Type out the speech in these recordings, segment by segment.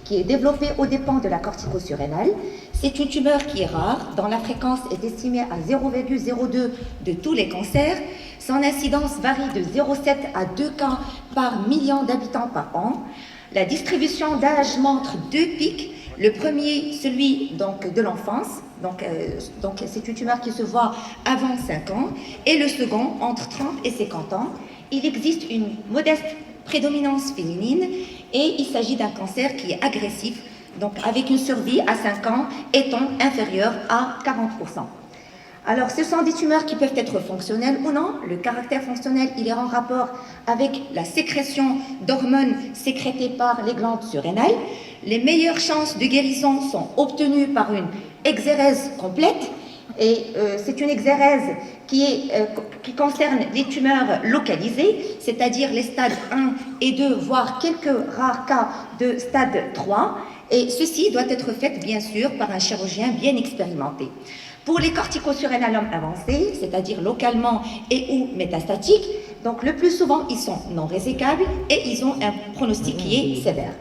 qui est développée aux dépens de la cortico-surrénale. C'est une tumeur qui est rare, dont la fréquence est estimée à 0,02 de tous les cancers. Son incidence varie de 0,7 à 2 cas par million d'habitants par an. La distribution d'âge montre deux pics. Le premier, celui donc, de l'enfance, donc c'est une tumeur qui se voit avant 5 ans, et le second entre 30 et 50 ans. Il existe une modeste prédominance féminine et il s'agit d'un cancer qui est agressif, donc avec une survie à 5 ans étant inférieure à 40%. Alors, ce sont des tumeurs qui peuvent être fonctionnelles ou non. Le caractère fonctionnel, il est en rapport avec la sécrétion d'hormones sécrétées par les glandes surrénales. Les meilleures chances de guérison sont obtenues par une exérèse complète. Et c'est une exérèse qui concerne les tumeurs localisées, c'est-à-dire les stades 1 et 2, voire quelques rares cas de stade 3. Et ceci doit être fait, bien sûr, par un chirurgien bien expérimenté. Pour les corticosurrénalomes avancés, c'est-à-dire localement et ou métastatiques, donc le plus souvent, ils sont non résécables et ils ont un pronostic qui est sévère.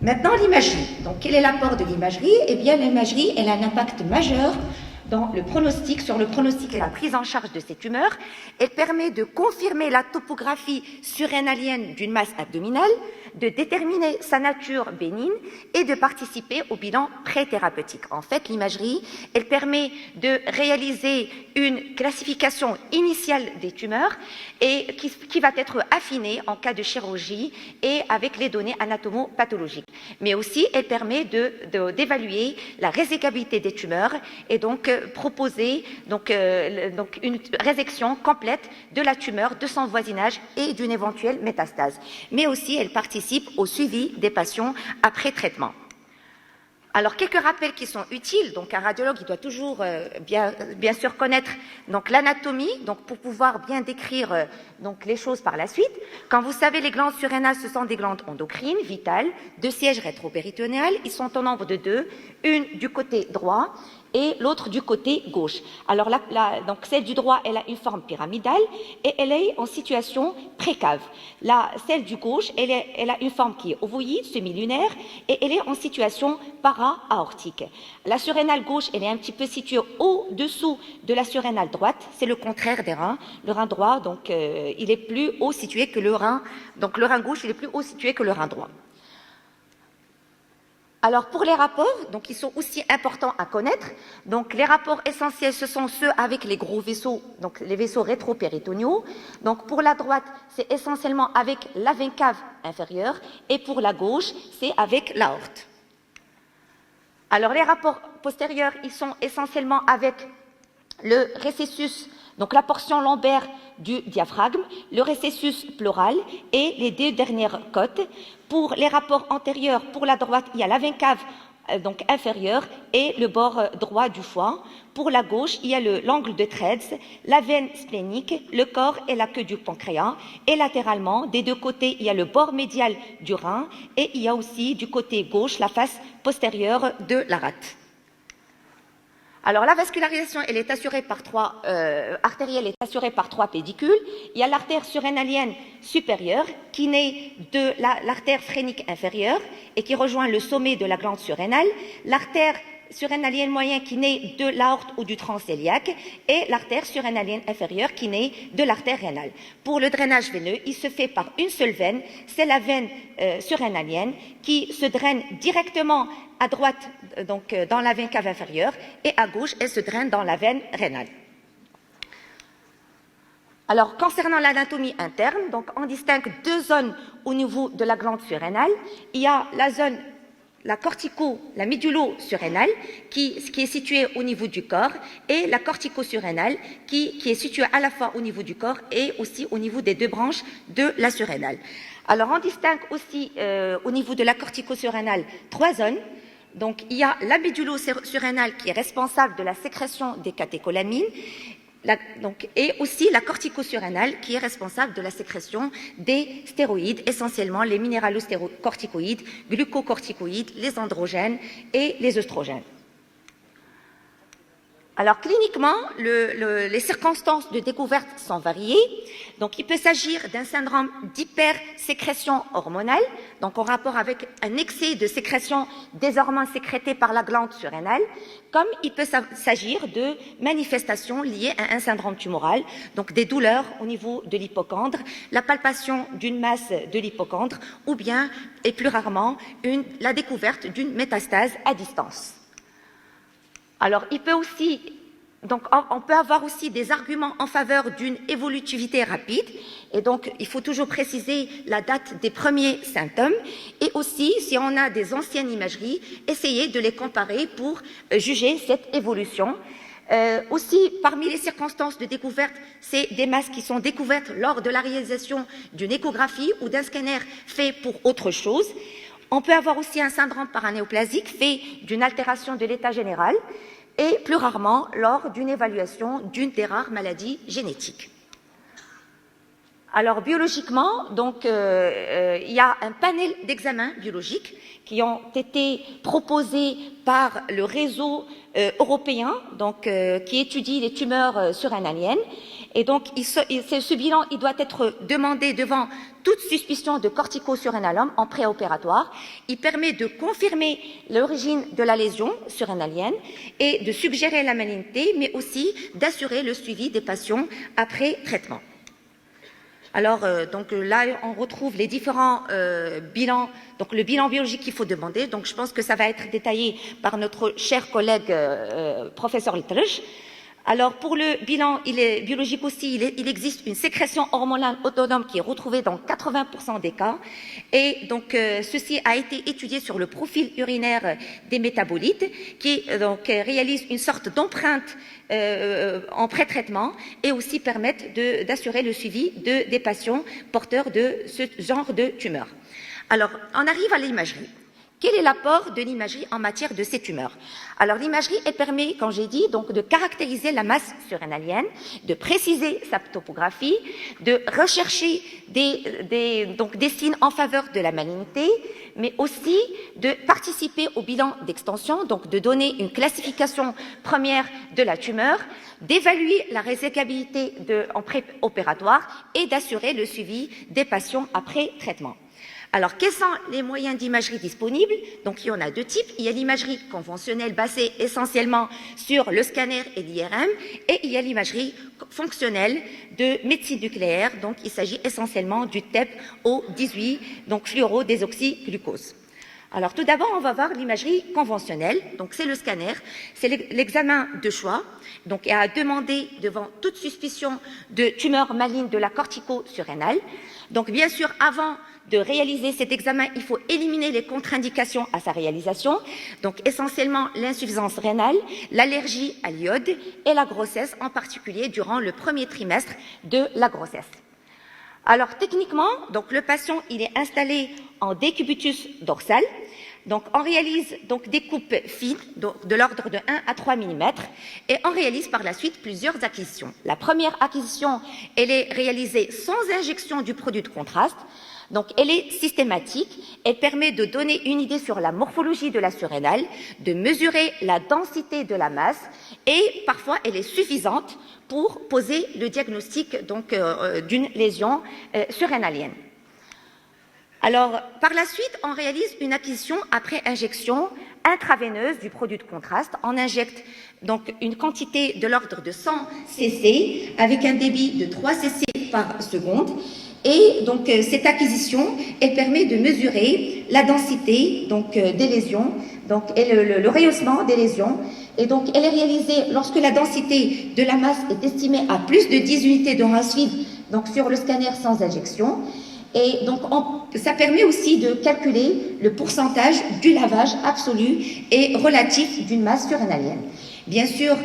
Maintenant, l'imagerie. Donc, quel est l'apport de l'imagerie? Eh bien, l'imagerie, elle a un impact majeur dans le pronostic, sur le pronostic et la prise en charge de ces tumeurs. Elle permet de confirmer la topographie surrénalienne d'une masse abdominale, de déterminer sa nature bénigne et de participer au bilan pré-thérapeutique. En fait, l'imagerie, elle permet de réaliser une classification initiale des tumeurs et qui va être affinée en cas de chirurgie et avec les données anatomopathologiques. Mais aussi, elle permet d'évaluer la réségabilité des tumeurs et donc proposer donc une résection complète de la tumeur, de son voisinage et d'une éventuelle métastase. Mais aussi, elle participe au suivi des patients après traitement. Alors, quelques rappels qui sont utiles. Donc, un radiologue, il doit toujours bien sûr connaître donc l'anatomie, donc pour pouvoir bien décrire donc les choses par la suite. Quand vous savez, les glandes surrénales, ce sont des glandes endocrines, vitales, de siège rétropéritonéal. Ils sont au nombre de 2, une du côté droit et l'autre du côté gauche. Alors, donc celle du droit, elle a une forme pyramidale et elle est en situation précave. Celle du gauche, elle a une forme qui est ovoïde, semi-lunaire, et elle est en situation para-aortique. La surrénale gauche, elle est un petit peu située au-dessous de la surrénale droite. C'est le contraire des reins. Le rein droit, donc, il est plus haut situé que le rein. Donc, le rein gauche, il est plus haut situé que le rein droit. Alors, pour les rapports, donc, ils sont aussi importants à connaître. Donc, les rapports essentiels, ce sont ceux avec les gros vaisseaux, donc les vaisseaux rétropéritonéaux. Donc, pour la droite, c'est essentiellement avec la veine cave inférieure et pour la gauche, c'est avec l'aorte. Alors, les rapports postérieurs, ils sont essentiellement avec le récessus, donc la portion lombaire du diaphragme, le récessus pleural et les deux dernières côtes. Pour les rapports antérieurs, pour la droite, il y a la veine cave donc inférieure et le bord droit du foie. Pour la gauche, il y a l'angle de Treads, la veine splénique, le corps et la queue du pancréas. Et latéralement, des deux côtés, il y a le bord médial du rein et il y a aussi du côté gauche la face postérieure de la rate. Alors, la vascularisation, elle est assurée par artérielle est assurée par 3 pédicules. Il y a l'artère surrénalienne supérieure qui naît de l'artère phrénique inférieure et qui rejoint le sommet de la glande surrénale. L'artère surrénalienne moyenne qui naît de l'aorte ou du transcéliaque et l'artère surrénalienne inférieure qui naît de l'artère rénale. Pour le drainage veineux, il se fait par une seule veine, c'est la veine surrénalienne qui se draine directement à droite donc dans la veine cave inférieure et à gauche, elle se draine dans la veine rénale. Alors, concernant l'anatomie interne, donc on distingue 2 zones au niveau de la glande surrénale. Il y a la zone la médulo-surrénale qui est située au niveau du corps et la cortico-surrénale qui est située à la fois au niveau du corps et aussi au niveau des 2 branches de la surrénale. Alors, on distingue aussi au niveau de la cortico-surrénale 3 zones. Donc, il y a la médulo-surrénale qui est responsable de la sécrétion des catécholamines. Et aussi la cortico-surrénale qui est responsable de la sécrétion des stéroïdes, essentiellement les minéralocorticoïdes, glucocorticoïdes, les androgènes et les œstrogènes. Alors, cliniquement, les circonstances de découverte sont variées. Donc, il peut s'agir d'un syndrome d'hypersécrétion hormonale, donc en rapport avec un excès de sécrétion des hormones sécrétées par la glande surrénale, comme il peut s'agir de manifestations liées à un syndrome tumoral, donc des douleurs au niveau de l'hypocondre, la palpation d'une masse de l'hypocondre, ou bien, et plus rarement, la découverte d'une métastase à distance. Alors, on peut avoir aussi des arguments en faveur d'une évolutivité rapide, et donc il faut toujours préciser la date des premiers symptômes, et aussi, si on a des anciennes imageries, essayer de les comparer pour juger cette évolution. Aussi, parmi les circonstances de découverte, c'est des masses qui sont découvertes lors de la réalisation d'une échographie ou d'un scanner fait pour autre chose. On peut avoir aussi un syndrome paranéoplasique fait d'une altération de l'état général et plus rarement lors d'une évaluation d'une des rares maladies génétiques. Alors biologiquement, donc, il y a un panel d'examens biologiques qui ont été proposés par le réseau européen, donc, qui étudie les tumeurs surrénaliennes. Et donc, ce bilan, il doit être demandé devant toute suspicion de cortico-surrénalome en préopératoire. Il permet de confirmer l'origine de la lésion surrénalienne et de suggérer la malignité, mais aussi d'assurer le suivi des patients après traitement. Alors, donc là, on retrouve les différents bilans, donc le bilan biologique qu'il faut demander. Donc, je pense que ça va être détaillé par notre cher collègue professeur Littrush. Alors, pour le bilan biologique aussi, il existe une sécrétion hormonale autonome qui est retrouvée dans 80% des cas. Et donc, ceci a été étudié sur le profil urinaire des métabolites qui donc réalise une sorte d'empreinte en pré-traitement et aussi permettent d'assurer le suivi des patients porteurs de ce genre de tumeurs. Alors, on arrive à l'imagerie. Quel est l'apport de l'imagerie en matière de ces tumeurs? Alors l'imagerie, elle permet, comme j'ai dit, donc de caractériser la masse surrénalienne, de préciser sa topographie, de rechercher des signes en faveur de la malignité, mais aussi de participer au bilan d'extension, donc de donner une classification première de la tumeur, d'évaluer la résécabilité en préopératoire et d'assurer le suivi des patients après traitement. Alors, quels sont les moyens d'imagerie disponibles? Donc, il y en a deux types. Il y a l'imagerie conventionnelle basée essentiellement sur le scanner et l'IRM, et il y a l'imagerie fonctionnelle de médecine nucléaire. Donc, il s'agit essentiellement du TEP-O18, donc fluorodésoxyglucose. Alors, tout d'abord, on va voir l'imagerie conventionnelle. Donc, c'est le scanner, c'est l'examen de choix. Donc, à demander devant toute suspicion de tumeur maligne de la cortico-surrénale. Donc, bien sûr, avant de réaliser cet examen, il faut éliminer les contre-indications à sa réalisation, donc essentiellement l'insuffisance rénale, l'allergie à l'iode et la grossesse, en particulier durant le premier trimestre de la grossesse. Alors techniquement, donc le patient il est installé en décubitus dorsal. Donc on réalise donc des coupes fines de l'ordre de 1 à 3 mm et on réalise par la suite plusieurs acquisitions. La première acquisition, elle est réalisée sans injection du produit de contraste. Donc, elle est systématique, elle permet de donner une idée sur la morphologie de la surrénale, de mesurer la densité de la masse et parfois elle est suffisante pour poser le diagnostic donc d'une lésion surrénalienne. Alors, par la suite, on réalise une acquisition après injection intraveineuse du produit de contraste. On injecte donc une quantité de l'ordre de 100 cc avec un débit de 3 cc par seconde. Et donc cette acquisition, elle permet de mesurer la densité donc des lésions, donc et le rehaussement des lésions. Et donc elle est réalisée lorsque la densité de la masse est estimée à plus de 10 unités de rince vide, donc sur le scanner sans injection. Et donc ça permet aussi de calculer le pourcentage du lavage absolu et relatif d'une masse surrénalienne. Bien sûr,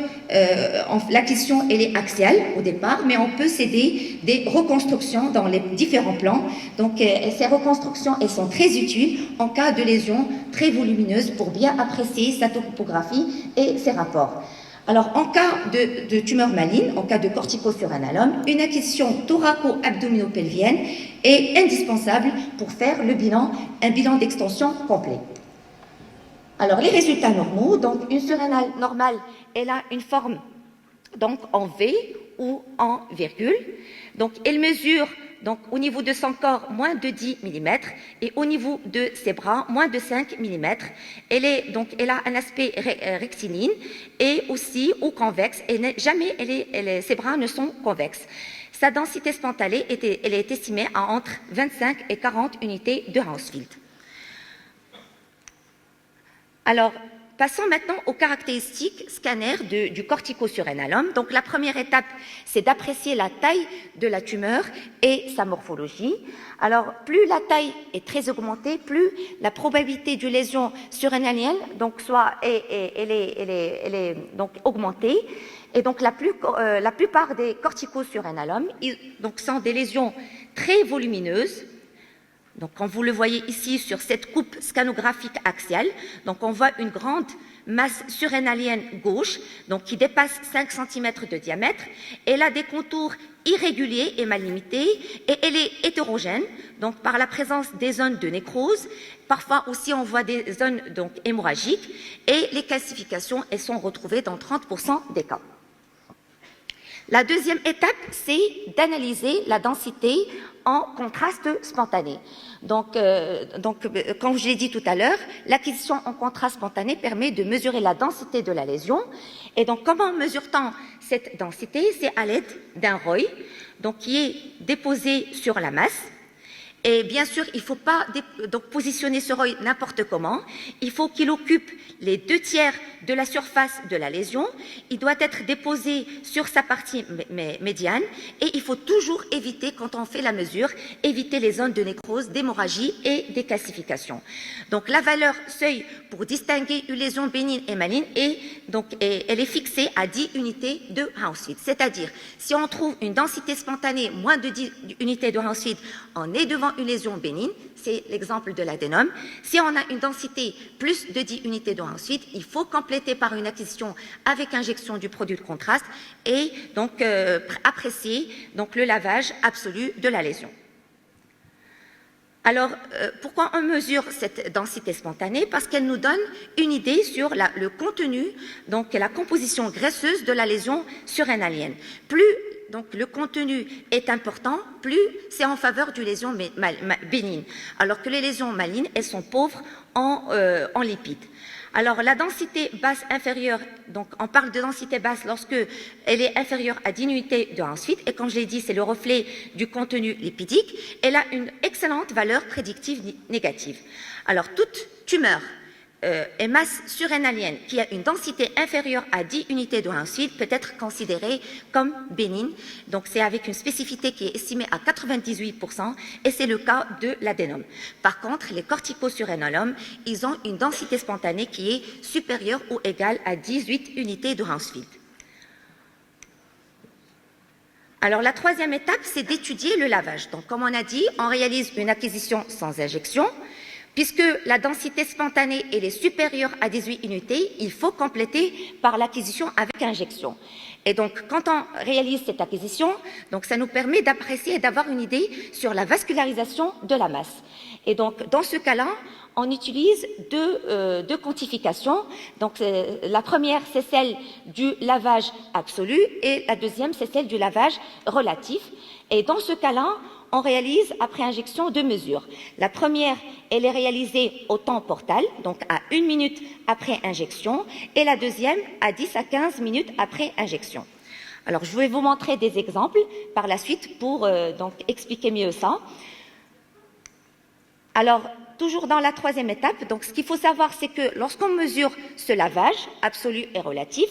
l'acquisition elle est axiale au départ, mais on peut céder des reconstructions dans les différents plans. Donc ces reconstructions elles sont très utiles en cas de lésion très volumineuse pour bien apprécier sa topographie et ses rapports. Alors en cas de tumeur maligne, en cas de cortico-surrénalome, une acquisition thoraco-abdominopelvienne est indispensable pour faire un bilan d'extension complet. Alors, les résultats normaux, donc une surrénale normale, elle a une forme donc en V ou en virgule. Donc, elle mesure donc, au niveau de son corps, moins de 10 mm et au niveau de ses bras, moins de 5 mm. Elle a un aspect rectiligne et aussi ou convexe et jamais ses bras ne sont convexes. Sa densité spontanée elle est estimée à entre 25 et 40 unités de Hounsfield. Alors, passons maintenant aux caractéristiques scanners du corticosurrénalome. Donc, la première étape, c'est d'apprécier la taille de la tumeur et sa morphologie. Alors, plus la taille est très augmentée, plus la probabilité d'une lésion surrénalienne donc elle est donc augmentée. Et donc, la plupart des corticosurrénalomes donc sont des lésions très volumineuses. Donc, comme vous le voyez ici sur cette coupe scanographique axiale, donc on voit une grande masse surrénalienne gauche, donc qui dépasse 5 cm de diamètre. Elle a des contours irréguliers et mal limités, et elle est hétérogène, donc par la présence des zones de nécrose. Parfois aussi, on voit des zones donc hémorragiques, et les calcifications, elles sont retrouvées dans 30% des cas. La deuxième étape, c'est d'analyser la densité en contraste spontané. Donc, comme je l'ai dit tout à l'heure, l'acquisition en contraste spontané permet de mesurer la densité de la lésion. Et donc, comment mesure-t-on cette densité? C'est à l'aide d'un ROI, donc qui est déposé sur la masse. Et bien sûr, il ne faut pas donc positionner ce ROI n'importe comment. Il faut qu'il occupe les 2/3 de la surface de la lésion. Il doit être déposé sur sa partie médiane. Et il faut toujours éviter, quand on fait la mesure, éviter les zones de nécrose, d'hémorragie et des calcifications. Donc la valeur seuil pour distinguer une lésion bénigne et maligne elle est fixée à 10 unités de Hounsfield. C'est-à-dire, si on trouve une densité spontanée moins de 10 unités de Hounsfield, on est devant une lésion bénigne, c'est l'exemple de l'adénome. Si on a une densité plus de 10 unités de Hounsfield, il faut compléter par une acquisition avec injection du produit de contraste et donc apprécier donc, le lavage absolu de la lésion. Alors, pourquoi on mesure cette densité spontanée? Parce qu'elle nous donne une idée sur le contenu, donc la composition graisseuse de la lésion surrénalienne. Plus donc, le contenu est important, plus c'est en faveur d'une lésion bénigne. Alors que les lésions malignes, elles sont pauvres en lipides. Alors, la densité basse inférieure, donc on parle de densité basse lorsque elle est inférieure à 10 unités de Hounsfield, et comme je l'ai dit, c'est le reflet du contenu lipidique. Elle a une excellente valeur prédictive négative. Alors, toute tumeur et masse surrénalienne qui a une densité inférieure à 10 unités de Hounsfield peut être considérée comme bénigne. Donc, c'est avec une spécificité qui est estimée à 98%, et c'est le cas de l'adénome. Par contre, les corticosurrénalomes, ils ont une densité spontanée qui est supérieure ou égale à 18 unités de Hounsfield. Alors, la troisième étape, c'est d'étudier le lavage. Donc, comme on a dit, on réalise une acquisition sans injection. Puisque la densité spontanée elle est supérieure à 18 unités, il faut compléter par l'acquisition avec injection. Et donc, quand on réalise cette acquisition, donc ça nous permet d'apprécier et d'avoir une idée sur la vascularisation de la masse. Et donc, dans ce cas-là, on utilise deux quantifications. Donc, la première, c'est celle du lavage absolu et la deuxième, c'est celle du lavage relatif. Et dans ce cas-là, on réalise après injection deux mesures. La première, elle est réalisée au temps portal, donc à 1 minute après injection, et la deuxième à 10 à 15 minutes après injection. Alors, je vais vous montrer des exemples par la suite pour donc expliquer mieux ça. Alors, toujours dans la troisième étape, donc ce qu'il faut savoir, c'est que lorsqu'on mesure ce lavage absolu et relatif,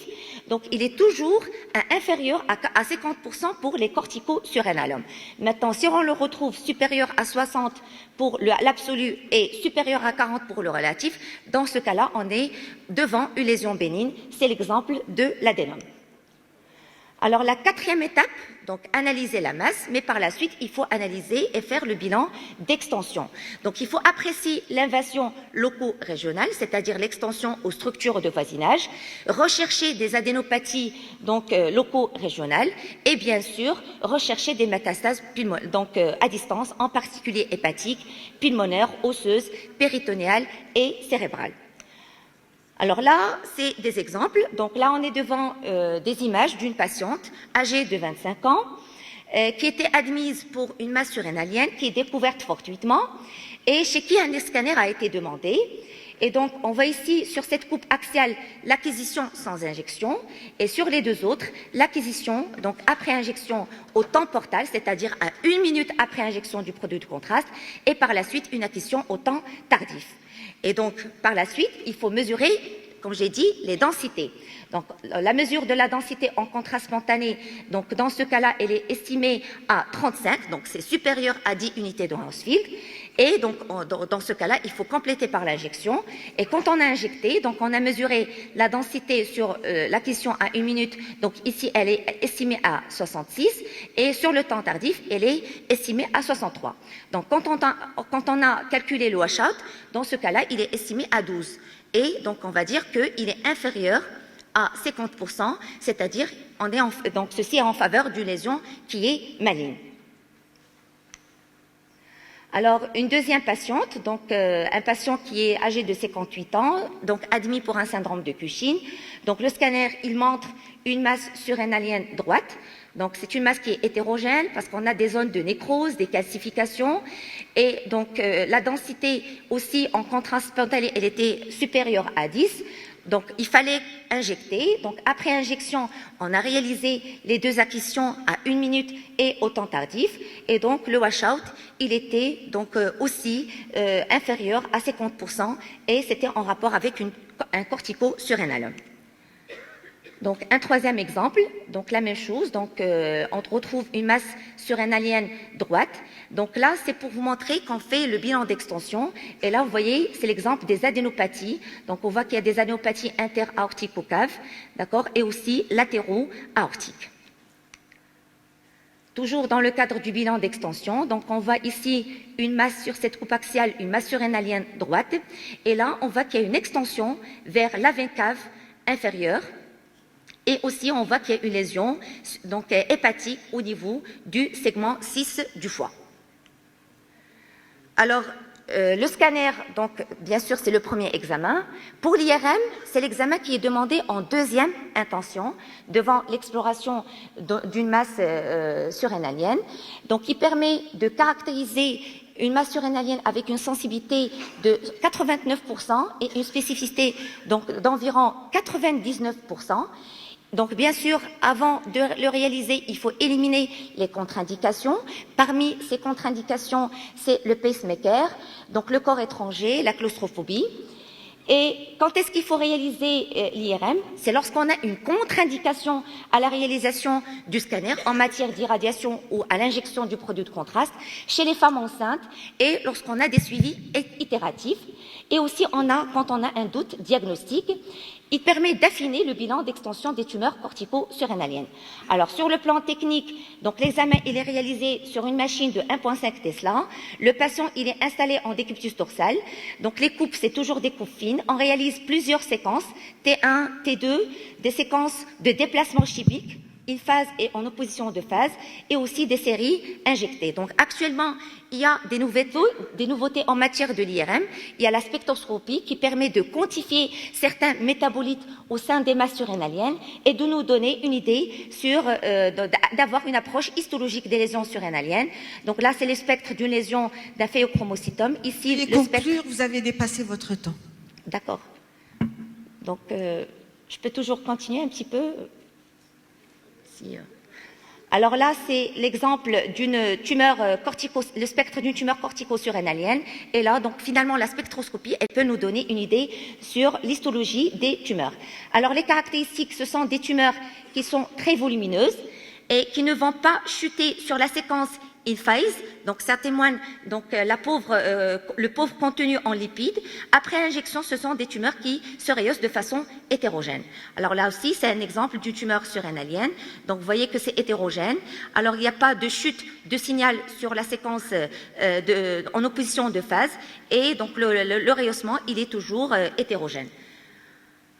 donc il est toujours inférieur à 50% pour les corticosurrénalomes. Maintenant, si on le retrouve supérieur à 60 pour l'absolu et supérieur à 40 pour le relatif, dans ce cas-là, on est devant une lésion bénigne. C'est l'exemple de l'adénome. Alors, la quatrième étape, donc analyser la masse, mais par la suite, il faut analyser et faire le bilan d'extension. Donc, il faut apprécier l'invasion loco-régionale, c'est-à-dire l'extension aux structures de voisinage, rechercher des adénopathies donc loco-régionales et bien sûr rechercher des métastases donc à distance, en particulier hépatiques, pulmonaires, osseuses, péritonéales et cérébrales. Alors là, c'est des exemples. Donc là, on est devant des images d'une patiente âgée de 25 ans qui était admise pour une masse surrénalienne qui est découverte fortuitement et chez qui un scanner a été demandé. Et donc, on voit ici, sur cette coupe axiale, l'acquisition sans injection, et sur les deux autres, l'acquisition, donc après injection au temps portal, c'est-à-dire à 1 minute après injection du produit de contraste, et par la suite, une acquisition au temps tardif. Et donc, par la suite, il faut mesurer, comme j'ai dit, les densités. Donc, la mesure de la densité en contraste spontané, donc dans ce cas-là, elle est estimée à 35, donc c'est supérieur à 10 unités de Hounsfield. Et donc, dans ce cas-là, il faut compléter par l'injection. Et quand on a injecté, donc on a mesuré la densité sur l'acquisition à 1 minute. Donc ici, elle est estimée à 66. Et sur le temps tardif, elle est estimée à 63. Donc quand on a calculé le washout, dans ce cas-là, il est estimé à 12. Et donc, on va dire qu'il est inférieur à 50%, c'est-à-dire, donc ceci est en faveur d'une lésion qui est maligne. Alors, une deuxième patiente, donc un patient qui est âgé de 58 ans, donc admis pour un syndrome de Cushing. Donc, le scanner, il montre une masse surrénalienne droite. Donc, c'est une masse qui est hétérogène parce qu'on a des zones de nécrose, des calcifications. Et donc, la densité aussi en contraste spontané, elle était supérieure à 10. Donc, il fallait injecter. Donc, après injection, on a réalisé les deux acquisitions à 1 minute et au temps tardif. Et donc, le washout, il était donc aussi inférieur à 50% et c'était en rapport avec un cortico-surrénal. Donc, un troisième exemple, donc la même chose, donc on retrouve une masse surrénalienne droite. Donc là, c'est pour vous montrer qu'on fait le bilan d'extension. Et là, vous voyez, c'est l'exemple des adénopathies. Donc, on voit qu'il y a des adénopathies inter-aortiques au cave, d'accord, et aussi latéraux-aortiques. Toujours dans le cadre du bilan d'extension, donc on voit ici une masse sur cette coupe axiale, une masse surrénalienne droite. Et là, on voit qu'il y a une extension vers la veine cave inférieure. Et aussi, on voit qu'il y a une lésion donc, hépatique au niveau du segment 6 du foie. Alors, le scanner, donc, bien sûr, c'est le premier examen. Pour l'IRM, c'est l'examen qui est demandé en deuxième intention devant l'exploration d'une masse surrénalienne. Donc, il permet de caractériser une masse surrénalienne avec une sensibilité de 89% et une spécificité d'environ 99%. Donc, bien sûr, avant de le réaliser, il faut éliminer les contre-indications. Parmi ces contre-indications, c'est le pacemaker, donc le corps étranger, la claustrophobie. Et quand est-ce qu'il faut réaliser l'IRM? C'est lorsqu'on a une contre-indication à la réalisation du scanner en matière d'irradiation ou à l'injection du produit de contraste chez les femmes enceintes et lorsqu'on a des suivis itératifs. Et aussi, quand on a un doute diagnostique, il permet d'affiner le bilan d'extension des tumeurs cortico-surrénaliennes. Alors, sur le plan technique, donc l'examen, il est réalisé sur une machine de 1,5 Tesla. Le patient, il est installé en décubitus dorsal. Donc, les coupes, c'est toujours des coupes fines. On réalise plusieurs séquences, T1, T2, des séquences de déplacement chibique, une phase et en opposition de phase, et aussi des séries injectées. Donc, actuellement, il y a des nouveautés en matière de l'IRM. Il y a la spectroscopie qui permet de quantifier certains métabolites au sein des masses surrénaliennes et de nous donner une idée sur d'avoir une approche histologique des lésions surrénaliennes. Donc là, c'est le spectre d'une lésion d'un phéochromocytome. Ici, le conclure, vous avez dépassé votre temps. D'accord. Donc, je peux toujours continuer un petit peu. Alors là, c'est l'exemple d'une tumeur le spectre d'une tumeur cortico-surrénalienne. Et là, donc finalement, la spectroscopie, elle peut nous donner une idée sur l'histologie des tumeurs. Alors les caractéristiques, ce sont des tumeurs qui sont très volumineuses et qui ne vont pas chuter sur la séquence in phase, donc ça témoigne donc le pauvre contenu en lipides. Après injection, ce sont des tumeurs qui se rehaussent de façon hétérogène. Alors là aussi, c'est un exemple d'une tumeur surrénalienne. Donc vous voyez que c'est hétérogène. Alors il n'y a pas de chute de signal sur la séquence en opposition de phase, et donc le rehaussement, il est toujours hétérogène.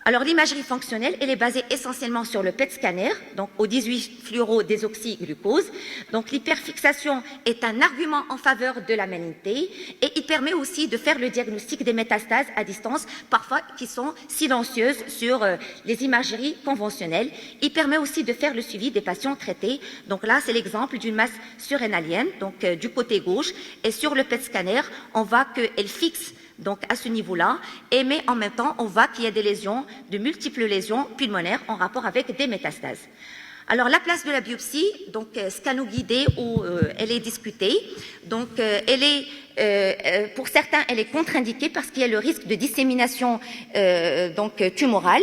Alors l'imagerie fonctionnelle, elle est basée essentiellement sur le PET scanner, donc au 18-fluorodésoxyglucose. Donc l'hyperfixation est un argument en faveur de la malignité et il permet aussi de faire le diagnostic des métastases à distance, parfois qui sont silencieuses sur les imageries conventionnelles. Il permet aussi de faire le suivi des patients traités. Donc là, c'est l'exemple d'une masse surrénalienne, donc du côté gauche, et sur le PET scanner, on voit qu'elle fixe donc à ce niveau-là, mais en même temps, on voit qu'il y a des lésions, de multiples lésions pulmonaires en rapport avec des métastases. Alors la place de la biopsie, donc scano-guidée ou elle est discutée. Donc elle est, pour certains, elle est contre-indiquée parce qu'il y a le risque de dissémination tumorale.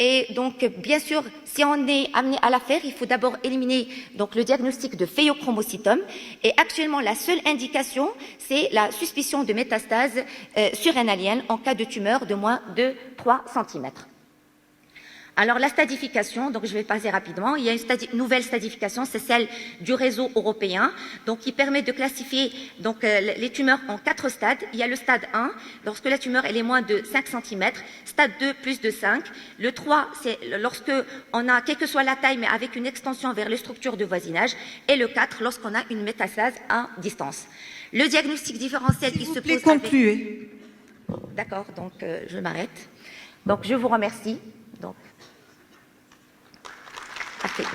Et donc, bien sûr, si on est amené à la faire, il faut d'abord éliminer donc, le diagnostic de phéochromocytome. Et actuellement, la seule indication, c'est la suspicion de métastase surrénalienne en cas de tumeur de moins de 3 cm. Alors la stadification, donc je vais passer rapidement, il y a une nouvelle stadification, c'est celle du réseau européen, donc qui permet de classifier donc, les tumeurs en 4 stades. Il y a le stade 1, lorsque la tumeur elle est moins de 5 cm, stade 2 plus de 5, le 3 c'est lorsque on a, quelle que soit la taille, mais avec une extension vers les structures de voisinage, et le 4 lorsqu'on a une métastase à distance. Le diagnostic différentiel qui se pose concluez. D'accord, donc je m'arrête. Donc je vous remercie. Donc, parfait.